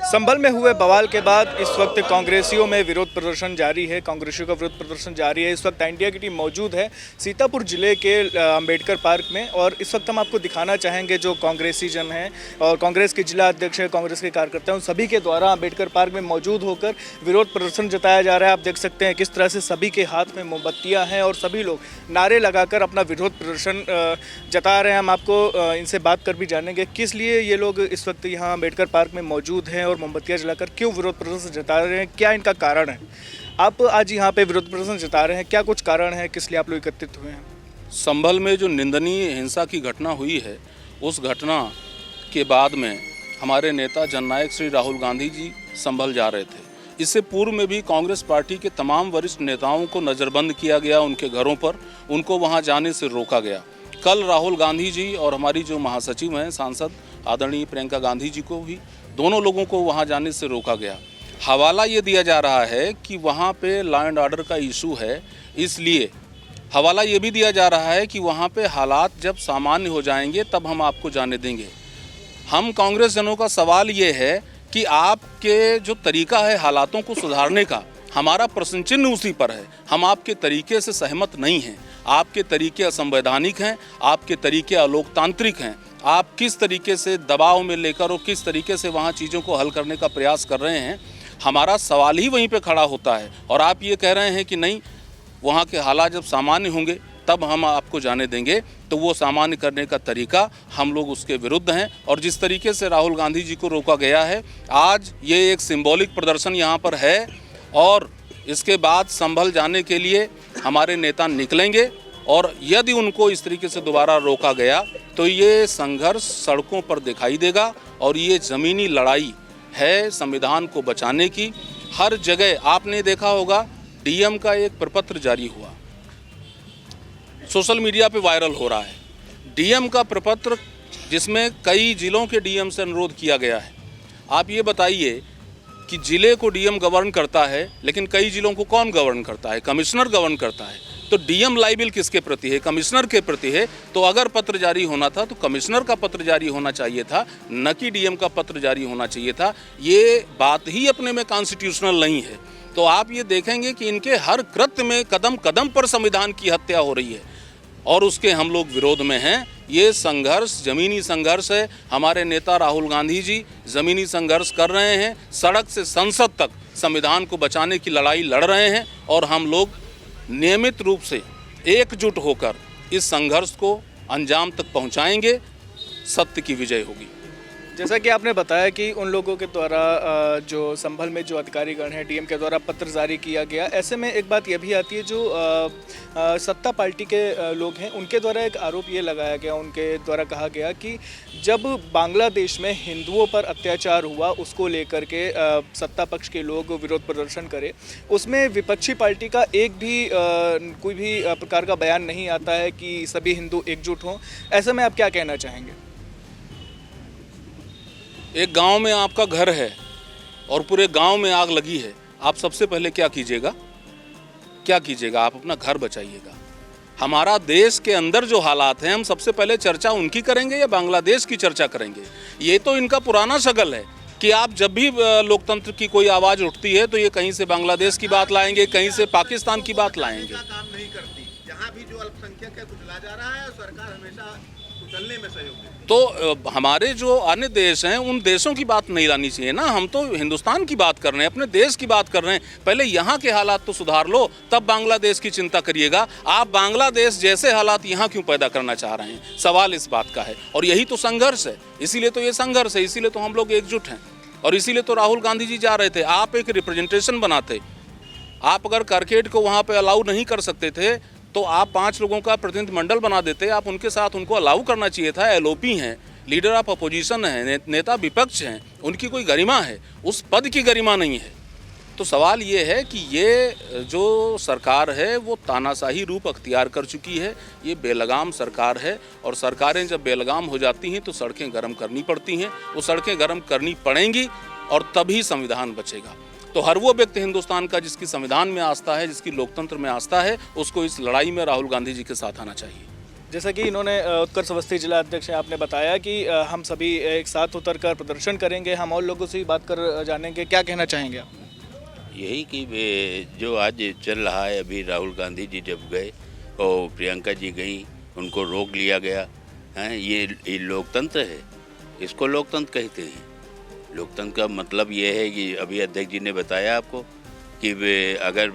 संभल में हुए बवाल के बाद इस वक्त कांग्रेसियों में विरोध प्रदर्शन जारी है। कांग्रेसियों का विरोध प्रदर्शन जारी है। इस वक्त इंडिया की टीम मौजूद है सीतापुर जिले के अंबेडकर पार्क में, और इस वक्त हम आपको दिखाना चाहेंगे जो कांग्रेसी जन हैं और कांग्रेस के जिला अध्यक्ष हैं, कांग्रेस के कार्यकर्ता हैं, उन सभी के द्वारा अंबेडकर पार्क में मौजूद होकर विरोध प्रदर्शन जताया जा रहा है। आप देख सकते हैं किस तरह से सभी के हाथ में मोमबत्तियाँ हैं और सभी लोग नारे लगाकर अपना विरोध प्रदर्शन जता रहे हैं। हम आपको इनसे बात कर भी जानेंगे किस लिए ये लोग इस वक्त यहाँ अंबेडकर पार्क में मौजूद हैं और मोमबत्तियां जलाकर क्यों विरोध प्रदर्शन जता रहे हैं, क्या इनका कारण है। आप आज यहाँ पे विरोध प्रदर्शन जता रहे हैं, क्या कुछ कारण है, किस लिए आप लोग एकत्रित हुए हैं? संभल में जो निंदनीय हिंसा की घटना हुई है, उस घटना के बाद में हमारे नेता जननायक श्री राहुल गांधी जी संभल जा रहे थे। इससे पूर्व में भी कांग्रेस पार्टी के तमाम वरिष्ठ नेताओं को नज़रबंद किया गया, उनके घरों पर उनको वहाँ जाने से रोका गया। कल राहुल गांधी जी और हमारी जो महासचिव हैं सांसद आदरणीय प्रियंका गांधी जी को भी, दोनों लोगों को वहां जाने से रोका गया। हवाला ये दिया जा रहा है कि वहां पे लॉ एंड ऑर्डर का इशू है, इसलिए हवाला ये भी दिया जा रहा है कि वहां पे हालात जब सामान्य हो जाएंगे तब हम आपको जाने देंगे। हम कांग्रेस जनों का सवाल ये है कि आपके जो तरीका है हालातों को सुधारने का, हमारा प्रश्न चिन्ह उसी पर है। हम आपके तरीके से सहमत नहीं हैं। आपके तरीके असंवैधानिक हैं, आपके तरीके अलोकतांत्रिक हैं। आप किस तरीके से दबाव में लेकर और किस तरीके से वहाँ चीज़ों को हल करने का प्रयास कर रहे हैं, हमारा सवाल ही वहीं पे खड़ा होता है। और आप ये कह रहे हैं कि नहीं, वहाँ के हालात जब सामान्य होंगे तब हम आपको जाने देंगे, तो वो सामान्य करने का तरीका हम लोग उसके विरुद्ध हैं। और जिस तरीके से राहुल गांधी जी को रोका गया है, आज ये एक सिंबॉलिक प्रदर्शन यहाँ पर है और इसके बाद संभल जाने के लिए हमारे नेता निकलेंगे। और यदि उनको इस तरीके से दोबारा रोका गया तो ये संघर्ष सड़कों पर दिखाई देगा और ये ज़मीनी लड़ाई है संविधान को बचाने की। हर जगह आपने देखा होगा डीएम का एक प्रपत्र जारी हुआ, सोशल मीडिया पे वायरल हो रहा है। डीएम का प्रपत्र जिसमें कई जिलों के डीएम से अनुरोध किया गया है। आप ये बताइए कि जिले को डीएम गवर्न करता है, लेकिन कई जिलों को कौन गवर्न करता है? कमिश्नर गवर्न करता है। तो डीएम लाइबिल किसके प्रति है? कमिश्नर के प्रति है। तो अगर पत्र जारी होना था तो कमिश्नर का पत्र जारी होना चाहिए था, न कि डीएम का पत्र जारी होना चाहिए था। ये बात ही अपने में कॉन्स्टिट्यूशनल नहीं है। तो आप ये देखेंगे कि इनके हर कृत्य में कदम कदम पर संविधान की हत्या हो रही है और उसके हम लोग विरोध में हैं। ये संघर्ष ज़मीनी संघर्ष है। हमारे नेता राहुल गांधी जी ज़मीनी संघर्ष कर रहे हैं, सड़क से संसद तक संविधान को बचाने की लड़ाई लड़ रहे हैं और हम लोग नियमित रूप से एकजुट होकर इस संघर्ष को अंजाम तक पहुंचाएंगे। सत्य की विजय होगी। जैसा कि आपने बताया कि उन लोगों के द्वारा जो संभल में जो अधिकारीगण हैं डीएम के द्वारा पत्र जारी किया गया, ऐसे में एक बात यह भी आती है जो सत्ता पार्टी के लोग हैं उनके द्वारा एक आरोप ये लगाया गया, उनके द्वारा कहा गया कि जब बांग्लादेश में हिंदुओं पर अत्याचार हुआ उसको लेकर के सत्ता पक्ष के लोग विरोध प्रदर्शन करे, उसमें विपक्षी पार्टी का एक भी कोई भी प्रकार का बयान नहीं आता है कि सभी हिंदू एकजुट हों। ऐसे में आप क्या कहना चाहेंगे? एक गांव में आपका घर है और पूरे गांव में आग लगी है, आप सबसे पहले क्या कीजिएगा? क्या कीजिएगा? आप अपना घर बचाइएगा। हमारा देश के अंदर जो हालात हैं, हम सबसे पहले चर्चा उनकी करेंगे या बांग्लादेश की चर्चा करेंगे? ये तो इनका पुराना शगल है कि आप जब भी लोकतंत्र की कोई आवाज़ उठती है तो ये कहीं से बांग्लादेश की बात लाएंगे, कहीं से पाकिस्तान की बात लाएंगे। काम नहीं करती, जहाँ भी जो अल्पसंख्यक है कुचला जा रहा है, सरकार हमेशा कुचलने में सहयोग देती है। तो हमारे जो अन्य देश हैं उन देशों की बात नहीं लानी चाहिए ना। हम तो हिंदुस्तान की बात कर रहे हैं, अपने देश की बात कर रहे हैं। पहले यहाँ के हालात तो सुधार लो, तब बांग्लादेश की चिंता करिएगा। आप बांग्लादेश जैसे हालात यहाँ क्यों पैदा करना चाह रहे हैं? सवाल इस बात का है। और यही तो संघर्ष है, इसीलिए तो ये संघर्ष है, इसीलिए तो हम लोग एकजुट हैं और इसीलिए तो राहुल गांधी जी जा रहे थे। आप एक रिप्रेजेंटेशन बनाते, आप अगर करकेट को वहाँ पर अलाउ नहीं कर सकते थे तो आप 5 लोगों का प्रतिनिधिमंडल बना देते, आप उनके साथ उनको अलाउ करना चाहिए था। एलओपी हैं, लीडर ऑफ अपोजिशन हैं, नेता विपक्ष हैं, उनकी कोई गरिमा है, उस पद की गरिमा नहीं है। तो सवाल ये है कि ये जो सरकार है वो तानाशाही रूप अख्तियार कर चुकी है। ये बेलगाम सरकार है और सरकारें जब बेलगाम हो जाती हैं तो सड़कें गर्म करनी पड़ती हैं। वो सड़कें गर्म करनी पड़ेंगी और तभी संविधान बचेगा। तो हर वो व्यक्ति हिंदुस्तान का जिसकी संविधान में आस्था है, जिसकी लोकतंत्र में आस्था है, उसको इस लड़ाई में राहुल गांधी जी के साथ आना चाहिए। जैसा कि इन्होंने उत्कर्ष अवस्थी जिला अध्यक्ष हैं, आपने बताया कि हम सभी एक साथ उतर कर प्रदर्शन करेंगे। हम और लोगों से भी बात कर जानेंगे, क्या कहना चाहेंगे आप? यही कि जो आज चल रहा है, अभी राहुल गांधी जी जब गए और प्रियंका जी गई, उनको रोक लिया गया है। ये लोकतंत्र है, इसको लोकतंत्र कहते हैं। लोकतंत्र का मतलब ये है कि अभी अध्यक्ष जी ने बताया आपको कि अगर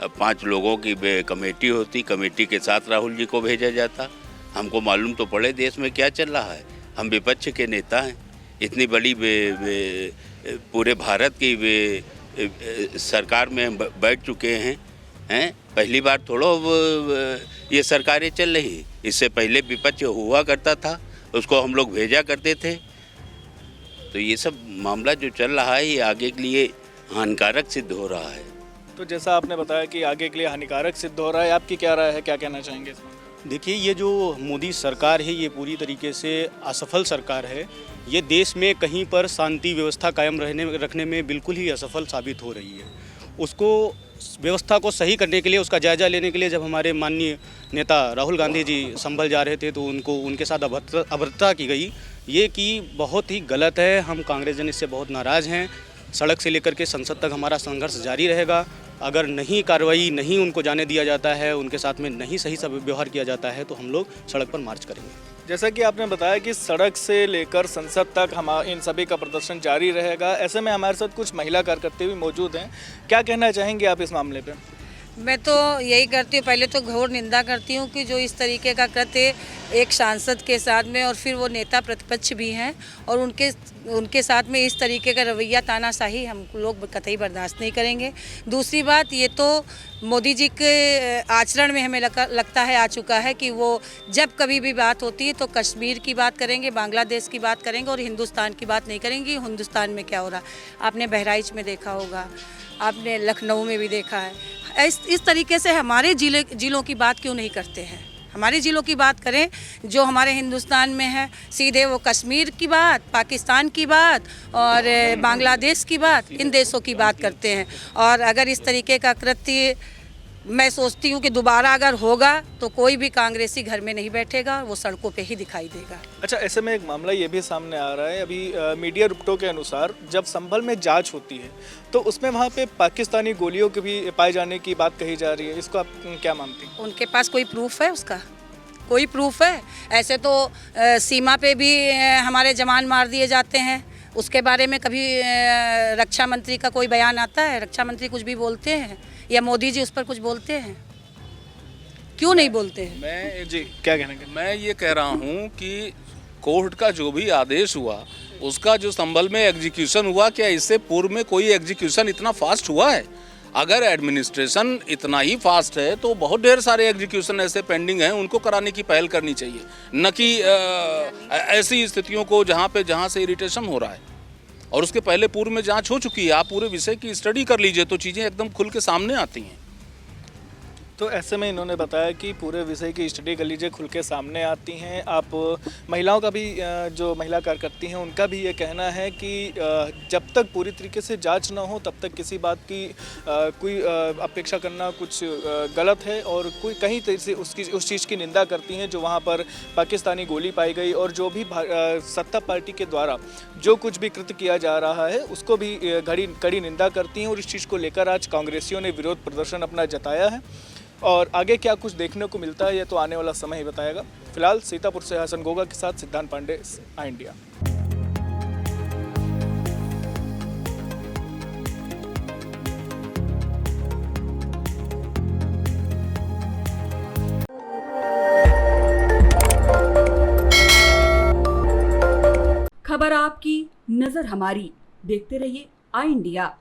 5 लोगों की कमेटी होती, कमेटी के साथ राहुल जी को भेजा जाता। हमको मालूम तो पड़े देश में क्या चल रहा है। हम विपक्ष के नेता हैं, इतनी बड़ी पूरे भारत की सरकार में बैठ चुके हैं। पहली बार थोड़ा ये सरकारें चल रही, इससे पहले विपक्ष हुआ करता था, उसको हम लोग भेजा करते थे। तो ये सब मामला जो चल रहा है ये आगे के लिए हानिकारक सिद्ध हो रहा है। तो जैसा आपने बताया कि आगे के लिए हानिकारक सिद्ध हो रहा है, आपकी क्या राय है, क्या कहना चाहेंगे इसमें? देखिए, ये जो मोदी सरकार है ये पूरी तरीके से असफल सरकार है। ये देश में कहीं पर शांति व्यवस्था कायम रखने में बिल्कुल ही असफल साबित हो रही है। उसको व्यवस्था को सही करने के लिए, उसका जायज़ा लेने के लिए जब हमारे माननीय नेता राहुल गांधी जी संभल जा रहे थे तो उनके साथ अभद्रता की गई, ये कि बहुत ही गलत है। हम कांग्रेस जन इससे बहुत नाराज़ हैं। सड़क से लेकर के संसद तक हमारा संघर्ष जारी रहेगा। अगर नहीं कार्रवाई, नहीं उनको जाने दिया जाता है, उनके साथ में नहीं सही सब व्यवहार किया जाता है तो हम लोग सड़क पर मार्च करेंगे। जैसा कि आपने बताया कि सड़क से लेकर संसद तक हम इन सभी का प्रदर्शन जारी रहेगा। ऐसे में हमारे साथ कुछ महिला कार्यकर्ता भी मौजूद हैं, क्या कहना चाहेंगे आप इस मामले पे? मैं तो यही करती हूँ, पहले तो घोर निंदा करती हूँ कि जो इस तरीके का कृत्य एक सांसद के साथ में, और फिर वो नेता प्रतिपक्ष भी हैं, और उनके साथ में इस तरीके का रवैया तानाशाही हम लोग कतई बर्दाश्त नहीं करेंगे। दूसरी बात, ये तो मोदी जी के आचरण में हमें लगता है आ चुका है कि वो जब कभी भी बात होती है तो कश्मीर की बात करेंगे, बांग्लादेश की बात करेंगे और हिंदुस्तान की बात नहीं करेंगे। हिंदुस्तान में क्या हो रहा है आपने बहराइच में देखा होगा, आपने लखनऊ में भी देखा है। इस तरीके से हमारे जिलों की बात क्यों नहीं करते हैं? हमारे ज़िलों की बात करें जो हमारे हिंदुस्तान में है, सीधे वो कश्मीर की बात, पाकिस्तान की बात और बांग्लादेश की बात, इन देशों की बात करते हैं। और अगर इस तरीके का कृत्य मैं सोचती हूँ कि दोबारा अगर होगा तो कोई भी कांग्रेसी घर में नहीं बैठेगा, वो सड़कों पे ही दिखाई देगा। अच्छा, ऐसे में एक मामला ये भी सामने आ रहा है, अभी मीडिया रिपोर्टों के अनुसार जब संभल में जांच होती है तो उसमें वहाँ पे पाकिस्तानी गोलियों के भी पाए जाने की बात कही जा रही है। इसको आप क्या मानती हैं? उनके पास कोई प्रूफ है? उसका कोई प्रूफ है? ऐसे तो सीमा पे भी हमारे जवान मार दिए जाते हैं, उसके बारे में कभी रक्षा मंत्री का कोई बयान आता है? रक्षा मंत्री कुछ भी बोलते हैं या मोदी जी उस पर कुछ बोलते हैं? क्यों नहीं बोलते हैं? मैं जी क्या कहना? मैं ये कह रहा हूँ कि कोर्ट का जो भी आदेश हुआ उसका जो संभल में एग्जीक्यूशन हुआ, क्या इससे पूर्व में कोई एग्जीक्यूशन इतना फास्ट हुआ है? अगर एडमिनिस्ट्रेशन इतना ही फास्ट है तो बहुत ढेर सारे एग्जीक्यूशन ऐसे पेंडिंग हैं, उनको कराने की पहल करनी चाहिए, न कि ऐसी स्थितियों को जहाँ से इरिटेशन हो रहा है। और उसके पहले पूर्व में जांच हो चुकी है। आप पूरे विषय की स्टडी कर लीजिए तो चीज़ें एकदम खुल के सामने आती हैं। तो ऐसे में इन्होंने बताया कि पूरे विषय की स्टडी कर लीजिए, खुल के सामने आती हैं। आप महिलाओं का भी, जो महिला कार्यकर्ती हैं उनका भी ये कहना है कि जब तक पूरी तरीके से जांच ना हो तब तक किसी बात की कोई अपेक्षा करना कुछ गलत है, और कोई कहीं तरह से उस चीज़ की निंदा करती हैं जो वहाँ पर पाकिस्तानी गोली पाई गई, और जो भी सत्ता पार्टी के द्वारा जो कुछ भी कृत्य किया जा रहा है उसको भी कड़ी निंदा करती हैं। और इस चीज़ को लेकर आज कांग्रेसियों ने विरोध प्रदर्शन अपना जताया है, और आगे क्या कुछ देखने को मिलता है ये तो आने वाला समय ही बताएगा। फिलहाल सीतापुर से हसन गोगा के साथ सिद्धांत पांडे, आई इंडिया। खबर आपकी, नजर हमारी। देखते रहिए आई इंडिया।